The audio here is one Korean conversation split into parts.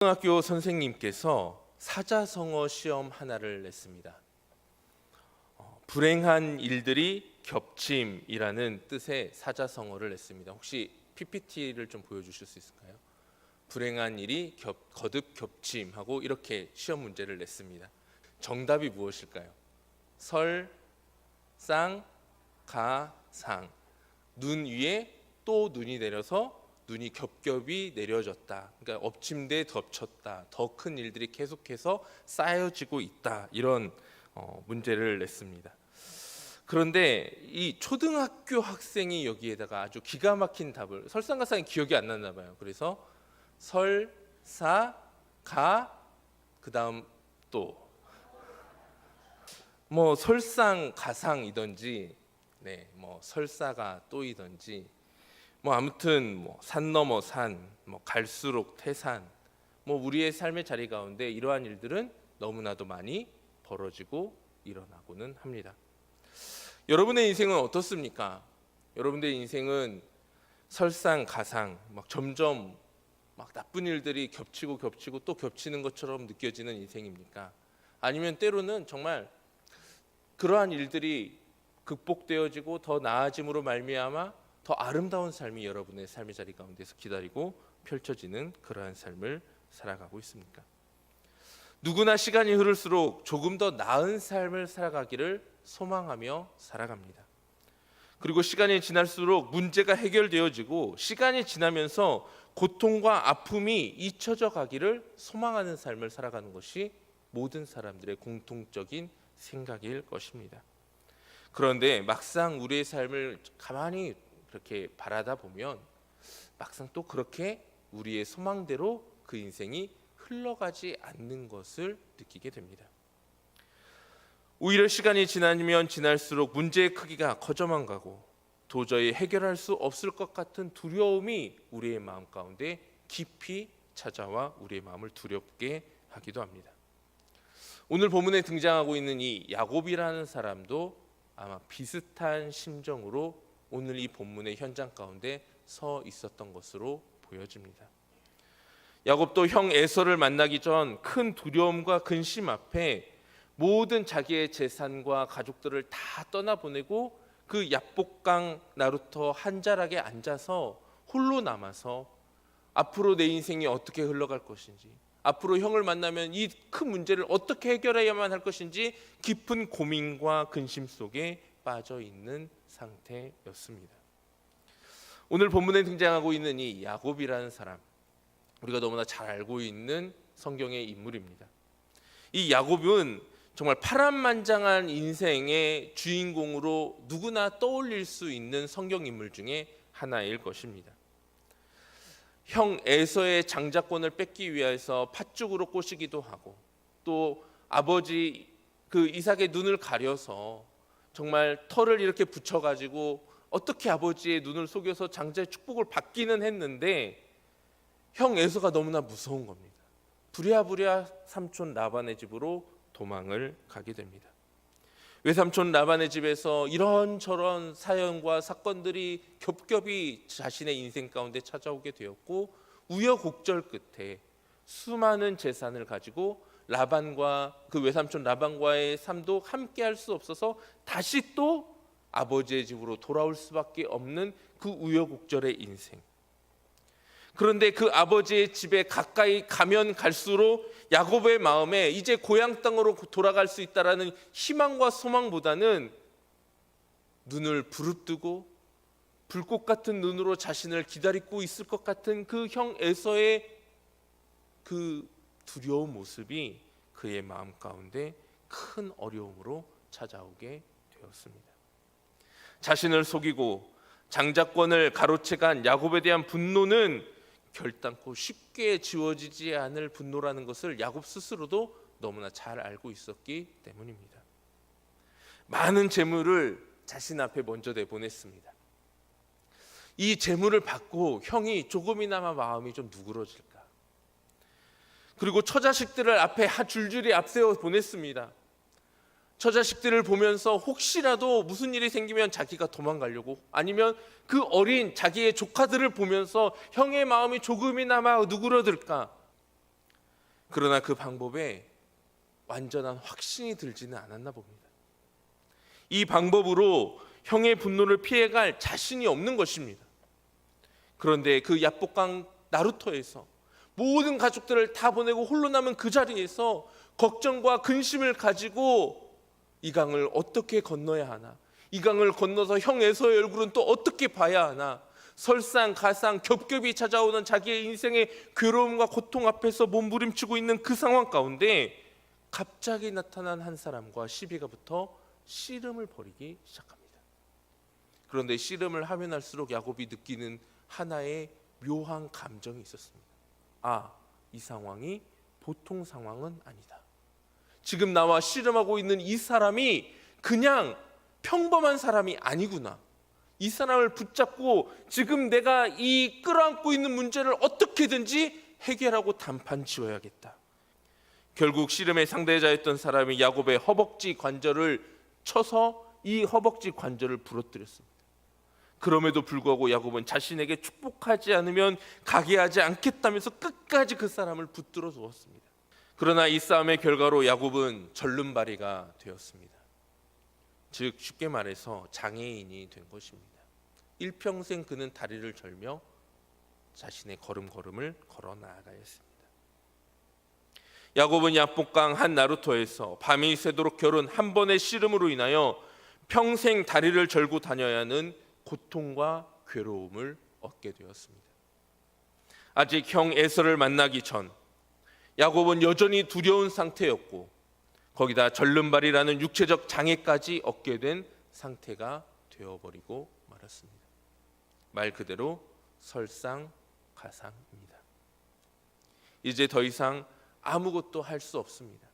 초등학교 선생님께서 사자성어 시험 하나를 냈습니다. 불행한 일들이 겹침이라는 뜻의 사자성어를 냈습니다. 혹시 PPT를 좀 보여주실 수 있을까요? 불행한 일이 거듭 겹침하고 이렇게 시험 문제를 냈습니다. 정답이 무엇일까요? 설, 쌍, 가, 상. 눈 위에 또 눈이 내려서 눈이 겹겹이 내려졌다. 그러니까 엎침대 덮쳤다. 더 큰 일들이 계속해서 쌓여지고 있다. 이런 문제를 냈습니다. 그런데 이 초등학교 학생이 여기에다가 아주 기가 막힌 답을, 설상가상이 기억이 안 났나 봐요. 그래서 설, 사, 가, 그다음 또 뭐 설상가상이든지, 뭐 설사가 또이든지, 뭐 아무튼 뭐 산 넘어 산, 뭐 갈수록 태산, 뭐 우리의 삶의 자리 가운데 이러한 일들은 너무나도 많이 벌어지고 일어나고는 합니다. 여러분의 인생은 어떻습니까? 여러분의 인생은 설상가상, 막 점점 막 나쁜 일들이 겹치고 또 겹치는 것처럼 느껴지는 인생입니까? 아니면 때로는 정말 그러한 일들이 극복되어지고 더 나아짐으로 말미암아 더 아름다운 삶이 여러분의 삶의 자리 가운데서 기다리고 펼쳐지는 그러한 삶을 살아가고 있습니까? 누구나 시간이 흐를수록 조금 더 나은 삶을 살아가기를 소망하며 살아갑니다. 그리고 시간이 지날수록 문제가 해결되어지고 시간이 지나면서 고통과 아픔이 잊혀져 가기를 소망하는 삶을 살아가는 것이 모든 사람들의 공통적인 생각일 것입니다. 그런데 막상 우리의 삶을 가만히 그렇게 바라다 보면 막상 또 그렇게 우리의 소망대로 그 인생이 흘러가지 않는 것을 느끼게 됩니다. 오히려 시간이 지나면 지날수록 문제의 크기가 커져만 가고 도저히 해결할 수 없을 것 같은 두려움이 우리의 마음 가운데 깊이 찾아와 우리의 마음을 두렵게 하기도 합니다. 오늘 본문에 등장하고 있는 이 야곱이라는 사람도 아마 비슷한 심정으로 오늘 이 본문의 현장 가운데 서 있었던 것으로 보여집니다. 야곱도 형 에서를 만나기 전 큰 두려움과 근심 앞에 모든 자기의 재산과 가족들을 다 떠나보내고 그 야복강 나루터 한 자락에 앉아서 홀로 남아서 앞으로 내 인생이 어떻게 흘러갈 것인지, 앞으로 형을 만나면 이 큰 문제를 어떻게 해결해야만 할 것인지 깊은 고민과 근심 속에 빠져 있는 상태였습니다. 오늘 본문에 등장하고 있는 이 야곱이라는 사람, 우리가 너무나 잘 알고 있는 성경의 인물입니다. 이 야곱은 정말 파란만장한 인생의 주인공으로 누구나 떠올릴 수 있는 성경 인물 중에 하나일 것입니다. 형 에서의 장자권을 뺏기 위해서 팥죽으로 꼬시기도 하고, 또 아버지 그 이삭의 눈을 가려서 정말 털을 이렇게 붙여가지고 어떻게 아버지의 눈을 속여서 장자의 축복을 받기는 했는데 형 에서가 너무나 무서운 겁니다. 부랴부랴 삼촌 라반의 집으로 도망을 가게 됩니다. 외삼촌 라반의 집에서 이런저런 사연과 사건들이 겹겹이 자신의 인생 가운데 찾아오게 되었고, 우여곡절 끝에 수많은 재산을 가지고 라반과 그 외삼촌 라반과의 삶도 함께 할 수 없어서 다시 또 아버지의 집으로 돌아올 수밖에 없는 그 우여곡절의 인생. 그런데 그 아버지의 집에 가까이 가면 갈수록 야곱의 마음에 이제 고향 땅으로 돌아갈 수 있다라는 희망과 소망보다는 눈을 부릅뜨고 불꽃 같은 눈으로 자신을 기다리고 있을 것 같은 그 형 에서의 그 두려운 모습이 그의 마음 가운데 큰 어려움으로 찾아오게 되었습니다. 자신을 속이고 장자권을 가로채간 야곱에 대한 분노는 결단코 쉽게 지워지지 않을 분노라는 것을 야곱 스스로도 너무나 잘 알고 있었기 때문입니다. 많은 재물을 자신 앞에 먼저 내보냈습니다. 이 재물을 받고 형이 조금이나마 마음이 좀 누그러질까, 그리고 처자식들을 앞에 줄줄이 앞세워 보냈습니다. 처자식들을 보면서 혹시라도 무슨 일이 생기면 자기가 도망가려고, 아니면 그 어린 자기의 조카들을 보면서 형의 마음이 조금이나마 누그러들까, 그러나 그 방법에 완전한 확신이 들지는 않았나 봅니다. 이 방법으로 형의 분노를 피해갈 자신이 없는 것입니다. 그런데 그 야복강 나루터에서 모든 가족들을 다 보내고 홀로 남은 그 자리에서 걱정과 근심을 가지고 이 강을 어떻게 건너야 하나, 이 강을 건너서 형 에서의 얼굴은 또 어떻게 봐야 하나, 설상가상 겹겹이 찾아오는 자기의 인생의 괴로움과 고통 앞에서 몸부림치고 있는 그 상황 가운데 갑자기 나타난 한 사람과 시비가 붙어 씨름을 벌이기 시작합니다. 그런데 씨름을 하면 할수록 야곱이 느끼는 하나의 묘한 감정이 있었습니다. 이 상황이 보통 상황은 아니다. 지금 나와 씨름하고 있는 이 사람이 그냥 평범한 사람이 아니구나. 이 사람을 붙잡고 지금 내가 이 끌어안고 있는 문제를 어떻게든지 해결하고 단판 지어야겠다. 결국 씨름의 상대자였던 사람이 야곱의 허벅지 관절을 쳐서 이 허벅지 관절을 부러뜨렸습니다. 그럼에도 불구하고 야곱은 자신에게 축복하지 않으면 가게 하지 않겠다면서 끝까지 그 사람을 붙들어 두었습니다. 그러나 이 싸움의 결과로 야곱은 절름발이가 되었습니다. 즉 쉽게 말해서 장애인이 된 것입니다. 일평생 그는 다리를 절며 자신의 걸음걸음을 걸어 나아가야 했습니다. 야곱은 야복강 한 나루터에서 밤이 새도록 겨룬 한 번의 씨름으로 인하여 평생 다리를 절고 다녀야 하는 고통과 괴로움을 얻게 되었습니다. 아직 형 에서를 만나기 전 야곱은 여전히 두려운 상태였고 거기다 절름발이라는 육체적 장애까지 얻게 된 상태가 되어버리고 말았습니다. 말 그대로 설상가상입니다. 이제 더 이상 아무것도 할 수 없습니다.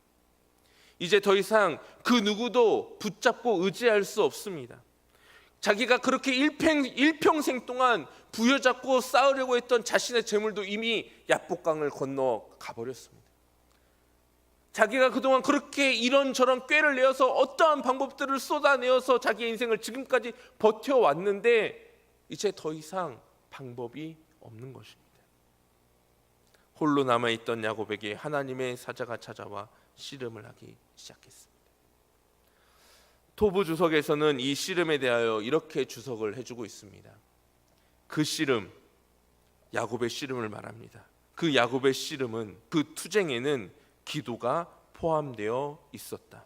이제 더 이상 그 누구도 붙잡고 의지할 수 없습니다. 자기가 그렇게 일평생 동안 부여잡고 쌓으려고 했던 자신의 재물도 이미 야복강을 건너 가버렸습니다. 자기가 그동안 그렇게 이런저런 꾀를 내어서 어떠한 방법들을 쏟아내어서 자기의 인생을 지금까지 버텨왔는데 이제 더 이상 방법이 없는 것입니다. 홀로 남아있던 야곱에게 하나님의 사자가 찾아와 씨름을 하기 시작했습니다. 토부 주석에서는 이 씨름에 대하여 이렇게 주석을 해주고 있습니다. 그 씨름, 야곱의 씨름을 말합니다. 그 야곱의 씨름은, 그 투쟁에는 기도가 포함되어 있었다.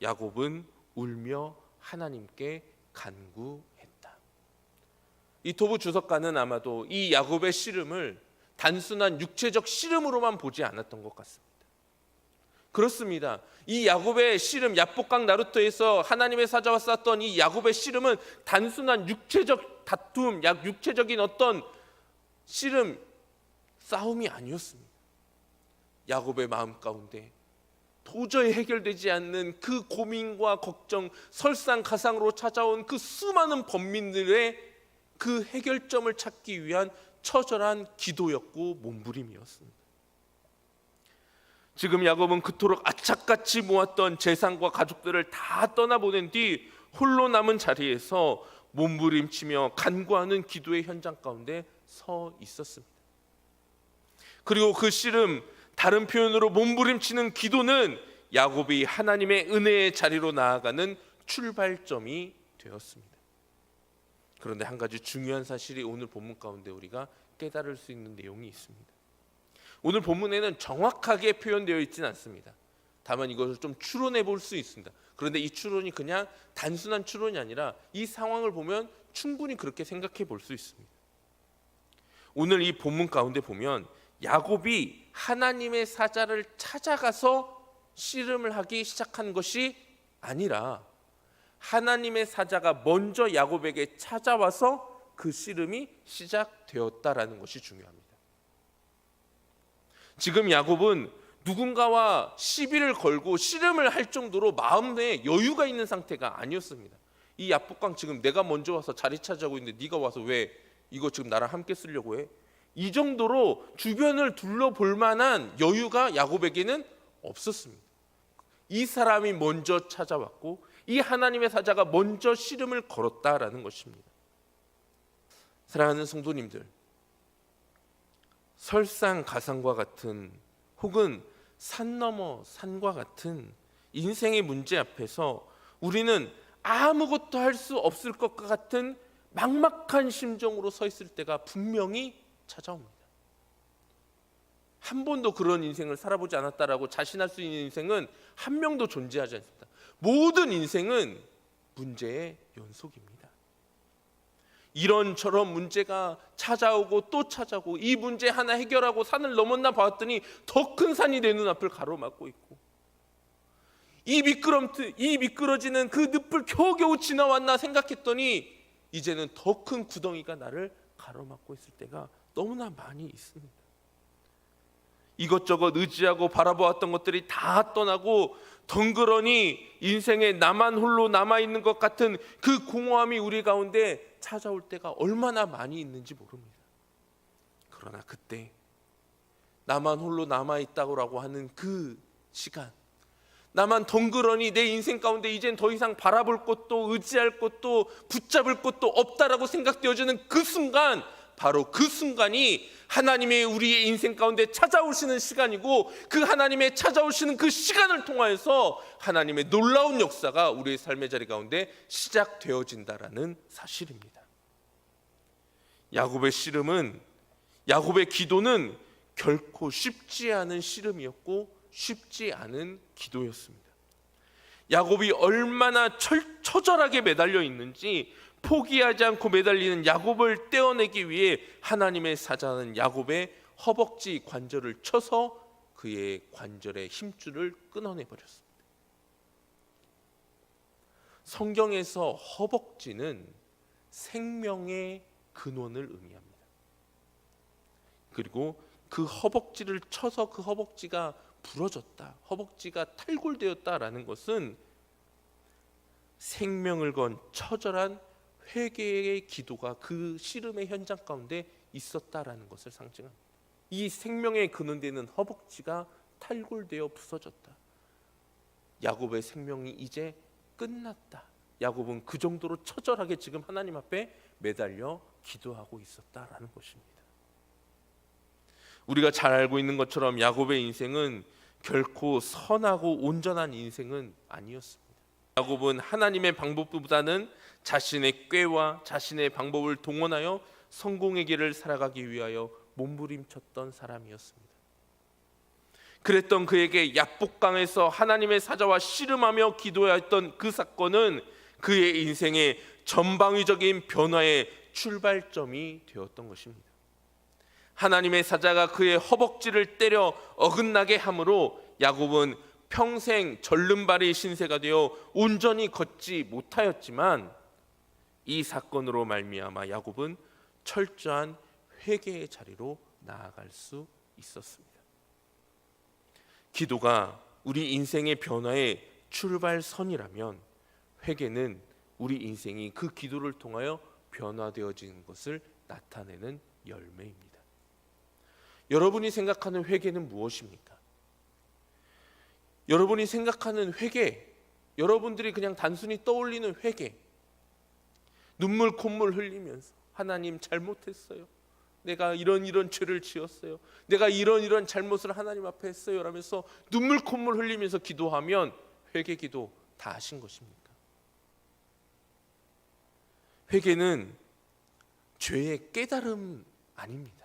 야곱은 울며 하나님께 간구했다. 이 토부 주석가는 아마도 이 야곱의 씨름을 단순한 육체적 씨름으로만 보지 않았던 것 같습니다. 그렇습니다. 이 야곱의 씨름, 야복강 나루터에서 하나님의 사자와 싸웠던 이 야곱의 씨름은 단순한 육체적 다툼, 육체적인 어떤 씨름, 싸움이 아니었습니다. 야곱의 마음 가운데 도저히 해결되지 않는 그 고민과 걱정, 설상가상으로 찾아온 그 수많은 범민들의 그 해결점을 찾기 위한 처절한 기도였고 몸부림이었습니다. 지금 야곱은 그토록 악착같이 모았던 재산과 가족들을 다 떠나보낸 뒤 홀로 남은 자리에서 몸부림치며 간구하는 기도의 현장 가운데 서 있었습니다. 그리고 그 씨름, 다른 표현으로 몸부림치는 기도는 야곱이 하나님의 은혜의 자리로 나아가는 출발점이 되었습니다. 그런데 한 가지 중요한 사실이 오늘 본문 가운데 우리가 깨달을 수 있는 내용이 있습니다. 오늘 본문에는 정확하게 표현되어 있지는 않습니다. 다만 이것을 좀 추론해 볼 수 있습니다. 그런데 이 추론이 그냥 단순한 추론이 아니라 이 상황을 보면 충분히 그렇게 생각해 볼 수 있습니다. 오늘 이 본문 가운데 보면 야곱이 하나님의 사자를 찾아가서 씨름을 하기 시작한 것이 아니라 하나님의 사자가 먼저 야곱에게 찾아와서 그 씨름이 시작되었다라는 것이 중요합니다. 지금 야곱은 누군가와 시비를 걸고 씨름을 할 정도로 마음에 여유가 있는 상태가 아니었습니다. 이 야복강 지금 내가 먼저 와서 자리 차지하고 있는데 네가 와서 왜 이거 지금 나랑 함께 쓰려고 해? 이 정도로 주변을 둘러볼 만한 여유가 야곱에게는 없었습니다. 이 사람이 먼저 찾아왔고 이 하나님의 사자가 먼저 씨름을 걸었다라는 것입니다. 사랑하는 성도님들, 설상가상과 같은 혹은 산 넘어 산과 같은 인생의 문제 앞에서 우리는 아무것도 할 수 없을 것 같은 막막한 심정으로 서 있을 때가 분명히 찾아옵니다. 한 번도 그런 인생을 살아보지 않았다라고 자신할 수 있는 인생은 한 명도 존재하지 않습니다. 모든 인생은 문제의 연속입니다. 이런저런 문제가 찾아오고 또 찾아오고 이 문제 하나 해결하고 산을 넘었나 봤더니 더 큰 산이 내 눈앞을 가로막고 있고, 이 미끄러지는 그 늪을 겨우겨우 지나왔나 생각했더니 이제는 더 큰 구덩이가 나를 가로막고 있을 때가 너무나 많이 있습니다. 이것저것 의지하고 바라보았던 것들이 다 떠나고 덩그러니 인생에 나만 홀로 남아있는 것 같은 그 공허함이 우리 가운데 찾아올 때가 얼마나 많이 있는지 모릅니다. 그러나 그때 나만 홀로 남아있다고 하는 그 시간, 나만 덩그러니 내 인생 가운데 이젠 더 이상 바라볼 것도 의지할 것도 붙잡을 것도 없다라고 생각되어지는 그 순간, 바로 그 순간이 하나님의 우리의 인생 가운데 찾아오시는 시간이고, 그 하나님의 찾아오시는 그 시간을 통하여서 하나님의 놀라운 역사가 우리의 삶의 자리 가운데 시작되어진다라는 사실입니다. 야곱의 기도는 결코 쉽지 않은 씨름이었고 쉽지 않은 기도였습니다. 야곱이 얼마나 처절하게 매달려 있는지, 포기하지 않고 매달리는 야곱을 떼어내기 위해 하나님의 사자는 야곱의 허벅지 관절을 쳐서 그의 관절의 힘줄을 끊어내 버렸습니다. 성경에서 허벅지는 생명의 근원을 의미합니다. 그리고 그 허벅지를 쳐서 그 허벅지가 부러졌다, 허벅지가 탈골되었다라는 것은 생명을 건 처절한 회개의 기도가 그 씨름의 현장 가운데 있었다라는 것을 상징합니다. 이 생명의 근원되는 허벅지가 탈골되어 부서졌다. 야곱의 생명이 이제 끝났다. 야곱은 그 정도로 처절하게 지금 하나님 앞에 매달려 기도하고 있었다라는 것입니다. 우리가 잘 알고 있는 것처럼 야곱의 인생은 결코 선하고 온전한 인생은 아니었습니다. 야곱은 하나님의 방법보다는 자신의 꾀와 자신의 방법을 동원하여 성공의 길을 살아가기 위하여 몸부림쳤던 사람이었습니다. 그랬던 그에게 야복강에서 하나님의 사자와 씨름하며 기도했던 그 사건은 그의 인생의 전방위적인 변화의 출발점이 되었던 것입니다. 하나님의 사자가 그의 허벅지를 때려 어긋나게 함으로 야곱은 평생 절름발이 신세가 되어 온전히 걷지 못하였지만, 이 사건으로 말미암아 야곱은 철저한 회개의 자리로 나아갈 수 있었습니다. 기도가 우리 인생의 변화의 출발선이라면, 회개는 우리 인생이 그 기도를 통하여 변화되어지는 것을 나타내는 열매입니다. 여러분이 생각하는 회개는 무엇입니까? 여러분이 생각하는 회개, 여러분들이 그냥 단순히 떠올리는 회개, 눈물 콧물 흘리면서 하나님 잘못했어요, 내가 이런 죄를 지었어요, 내가 이런 잘못을 하나님 앞에 했어요 라면서 눈물 콧물 흘리면서 기도하면 회개 기도 다 하신 것입니까? 회개는 죄의 깨달음 아닙니다.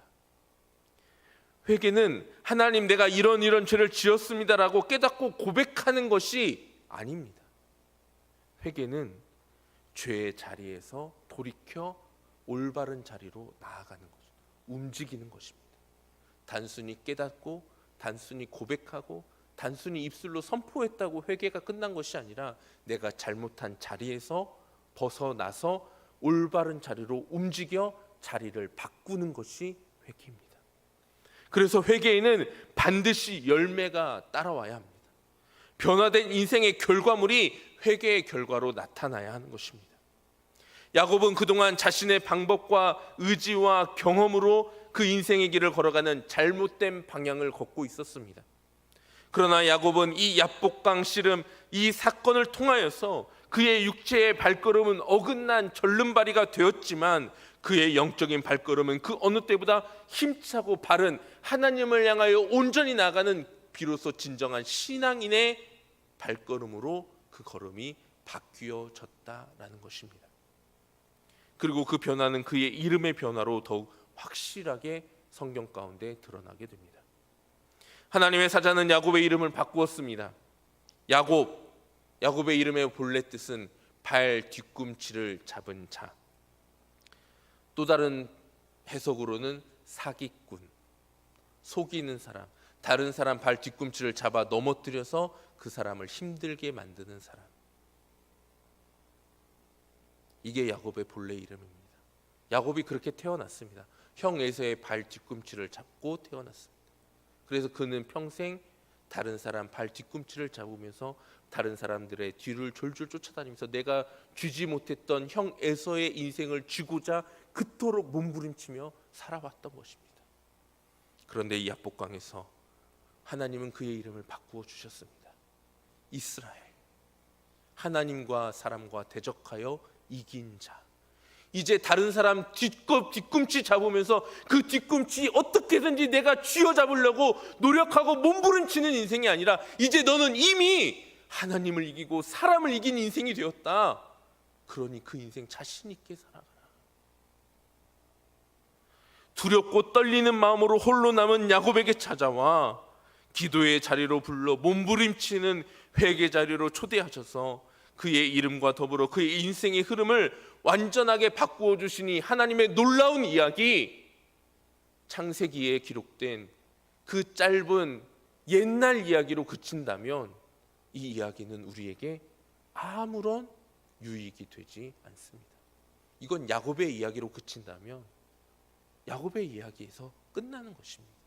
회개는 하나님 내가 이런 죄를 지었습니다라고 깨닫고 고백하는 것이 아닙니다. 회개는 죄의 자리에서 돌이켜 올바른 자리로 나아가는 것, 움직이는 것입니다. 단순히 깨닫고 단순히 고백하고 단순히 입술로 선포했다고 회개가 끝난 것이 아니라, 내가 잘못한 자리에서 벗어나서 올바른 자리로 움직여 자리를 바꾸는 것이 회개입니다. 그래서 회개에는 반드시 열매가 따라와야 합니다. 변화된 인생의 결과물이 회개의 결과로 나타나야 하는 것입니다. 야곱은 그동안 자신의 방법과 의지와 경험으로 그 인생의 길을 걸어가는 잘못된 방향을 걷고 있었습니다. 그러나 야곱은 이 야복강 씨름, 이 사건을 통하여서 그의 육체의 발걸음은 어긋난 절름발이가 되었지만, 그의 영적인 발걸음은 그 어느 때보다 힘차고 바른 하나님을 향하여 온전히 나가는 비로소 진정한 신앙인의 발걸음으로 그 걸음이 바뀌어졌다라는 것입니다. 그리고 그 변화는 그의 이름의 변화로 더욱 확실하게 성경 가운데 드러나게 됩니다. 하나님의 사자는 야곱의 이름을 바꾸었습니다. 야곱의 이름의 본래 뜻은 발 뒤꿈치를 잡은 자. 또 다른 해석으로는 사기꾼, 속이는 사람, 다른 사람 발 뒤꿈치를 잡아 넘어뜨려서 그 사람을 힘들게 만드는 사람. 이게 야곱의 본래 이름입니다. 야곱이 그렇게 태어났습니다. 형 에서의 발 뒤꿈치를 잡고 태어났습니다. 그래서 그는 평생 다른 사람 발 뒤꿈치를 잡으면서 다른 사람들의 뒤를 졸졸 쫓아다니면서 내가 쥐지 못했던 형 에서의 인생을 쥐고자 그토록 몸부림치며 살아왔던 것입니다. 그런데 이 야복강에서 하나님은 그의 이름을 바꾸어 주셨습니다. 이스라엘, 하나님과 사람과 대적하여 이긴 자. 이제 다른 사람 뒤꿈치 잡으면서 그 뒤꿈치 어떻게든지 내가 쥐어잡으려고 노력하고 몸부림치는 인생이 아니라 이제 너는 이미 하나님을 이기고 사람을 이긴 인생이 되었다. 그러니 그 인생 자신 있게 살아가라. 두렵고 떨리는 마음으로 홀로 남은 야곱에게 찾아와 기도의 자리로 불러 몸부림치는 회개 자리로 초대하셔서 그의 이름과 더불어 그의 인생의 흐름을 완전하게 바꾸어 주시니 하나님의 놀라운 이야기, 창세기에 기록된 그 짧은 옛날 이야기로 그친다면 이 이야기는 우리에게 아무런 유익이 되지 않습니다. 이건 야곱의 이야기로 그친다면 야곱의 이야기에서 끝나는 것입니다.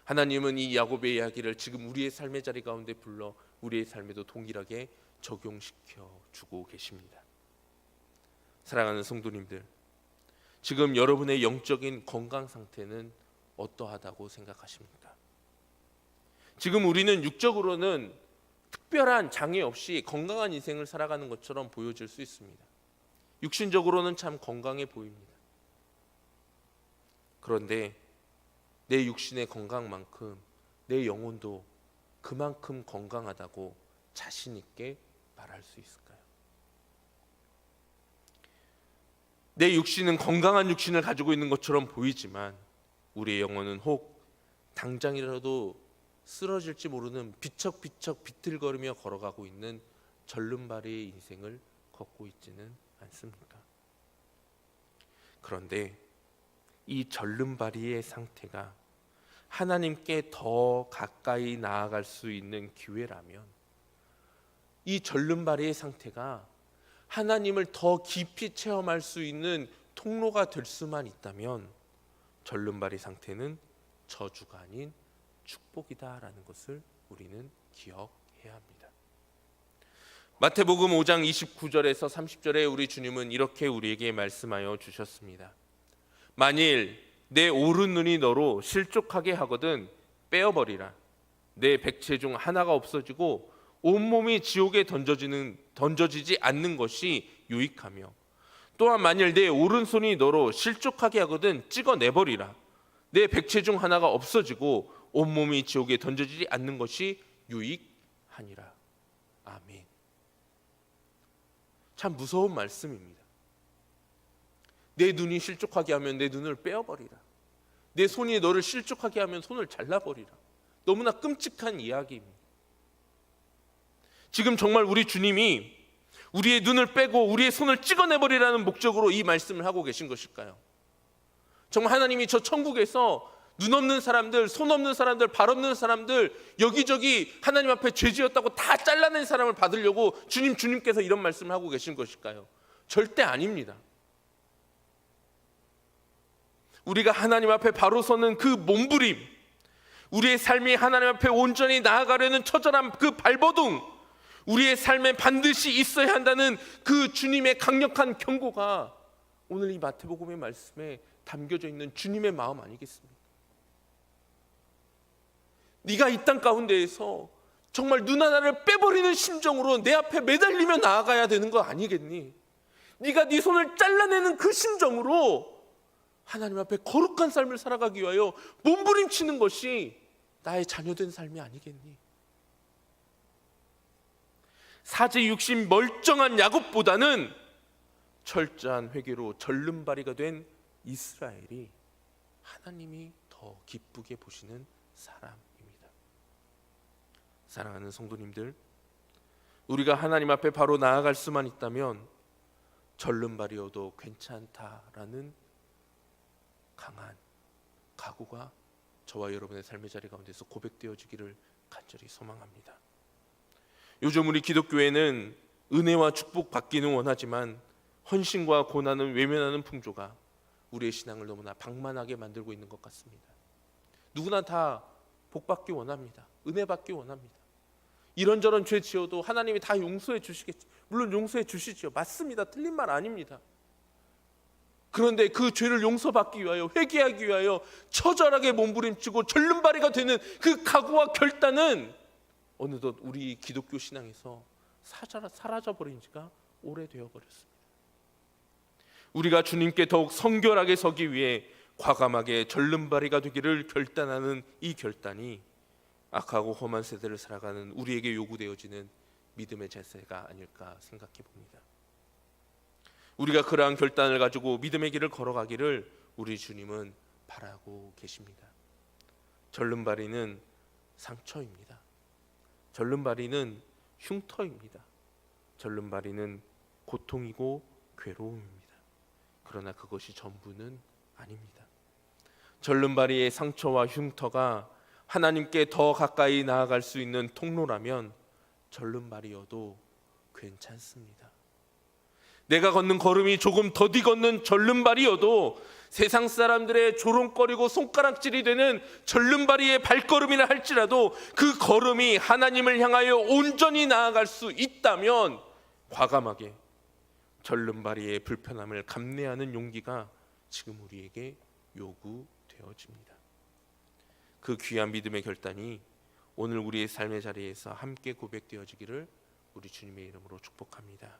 하나님은 이 야곱의 이야기를 지금 우리의 삶의 자리 가운데 불러 우리의 삶에도 동일하게 적용시켜 주고 계십니다. 사랑하는 성도님들, 지금 여러분의 영적인 건강 상태는 어떠하다고 생각하십니까? 지금 우리는 육적으로는 특별한 장애 없이 건강한 인생을 살아가는 것처럼 보여질 수 있습니다. 육신적으로는 참 건강해 보입니다. 그런데 내 육신의 건강만큼 내 영혼도 그만큼 건강하다고 자신 있게 말할 수 있을까요? 내 육신은 건강한 육신을 가지고 있는 것처럼 보이지만 우리의 영혼은 혹 당장이라도 쓰러질지 모르는 비척비척 비틀거리며 걸어가고 있는 절름발이의 인생을 걷고 있지는 않습니까? 그런데 이 절름발이의 상태가 하나님께 더 가까이 나아갈 수 있는 기회라면, 이 절름발이의 상태가 하나님을 더 깊이 체험할 수 있는 통로가 될 수만 있다면 절름발이 상태는 저주가 아닌 축복이다라는 것을 우리는 기억해야 합니다. 마태복음 5장 29절에서 30절에 우리 주님은 이렇게 우리에게 말씀하여 주셨습니다. 만일 내 오른 눈이 너로 실족하게 하거든 빼어버리라. 내 백체 중 하나가 없어지고 온몸이 지옥에 던져지지 않는 것이 유익하며, 또한 만일 내 오른손이 너로 실족하게 하거든 찍어내버리라. 내 백체 중 하나가 없어지고 온몸이 지옥에 던져지지 않는 것이 유익하니라. 아멘. 참 무서운 말씀입니다. 내 눈이 실족하게 하면 내 눈을 빼어버리라. 내 손이 너를 실족하게 하면 손을 잘라버리라. 너무나 끔찍한 이야기입니다. 지금 정말 우리 주님이 우리의 눈을 빼고 우리의 손을 찍어내버리라는 목적으로 이 말씀을 하고 계신 것일까요? 정말 하나님이 저 천국에서 눈 없는 사람들, 손 없는 사람들, 발 없는 사람들, 여기저기 하나님 앞에 죄 지었다고 다 잘라낸 사람을 받으려고 주님께서 이런 말씀을 하고 계신 것일까요? 절대 아닙니다. 우리가 하나님 앞에 바로 서는 그 몸부림, 우리의 삶이 하나님 앞에 온전히 나아가려는 처절한 그 발버둥, 우리의 삶에 반드시 있어야 한다는 그 주님의 강력한 경고가 오늘 이 마태복음의 말씀에 담겨져 있는 주님의 마음 아니겠습니까? 네가 이 땅 가운데에서 정말 눈 하나를 빼버리는 심정으로 내 앞에 매달리며 나아가야 되는 거 아니겠니? 네가 네 손을 잘라내는 그 심정으로 하나님 앞에 거룩한 삶을 살아가기 위하여 몸부림치는 것이 나의 자녀된 삶이 아니겠니? 사제 육신 멀쩡한 야곱보다는 철저한 회개로 절름발이가 된 이스라엘이 하나님이 더 기쁘게 보시는 사람입니다. 사랑하는 성도님들, 우리가 하나님 앞에 바로 나아갈 수만 있다면 절름발이어도 괜찮다라는 강한 각오가 저와 여러분의 삶의 자리 가운데서 고백되어지기를 간절히 소망합니다. 요즘 우리 기독교회는 은혜와 축복 받기는 원하지만 헌신과 고난을 외면하는 풍조가 우리의 신앙을 너무나 방만하게 만들고 있는 것 같습니다. 누구나 다 복받기 원합니다. 은혜 받기 원합니다. 이런저런 죄 지어도 하나님이 다 용서해 주시겠지. 물론 용서해 주시죠. 맞습니다. 틀린 말 아닙니다. 그런데 그 죄를 용서받기 위하여, 회개하기 위하여 처절하게 몸부림치고 절름발이가 되는 그 각오와 결단은 어느덧 우리 기독교 신앙에서 사라져버린 지가 오래되어 버렸습니다. 우리가 주님께 더욱 성결하게 서기 위해 과감하게 절름발이가 되기를 결단하는 이 결단이 악하고 험한 세대를 살아가는 우리에게 요구되어지는 믿음의 자세가 아닐까 생각해 봅니다. 우리가 그러한 결단을 가지고 믿음의 길을 걸어가기를 우리 주님은 바라고 계십니다. 절름발이는 상처입니다. 절름발이는 흉터입니다. 절름발이는 고통이고 괴로움입니다. 그러나 그것이 전부는 아닙니다. 절름발이의 상처와 흉터가 하나님께 더 가까이 나아갈 수 있는 통로라면 절름발이어도 괜찮습니다. 내가 걷는 걸음이 조금 더디 걷는 절름발이어도 세상 사람들의 조롱거리고 손가락질이 되는 절름발이의 발걸음이라 할지라도 그 걸음이 하나님을 향하여 온전히 나아갈 수 있다면 과감하게 절름발이의 불편함을 감내하는 용기가 지금 우리에게 요구되어집니다. 그 귀한 믿음의 결단이 오늘 우리의 삶의 자리에서 함께 고백되어지기를 우리 주님의 이름으로 축복합니다.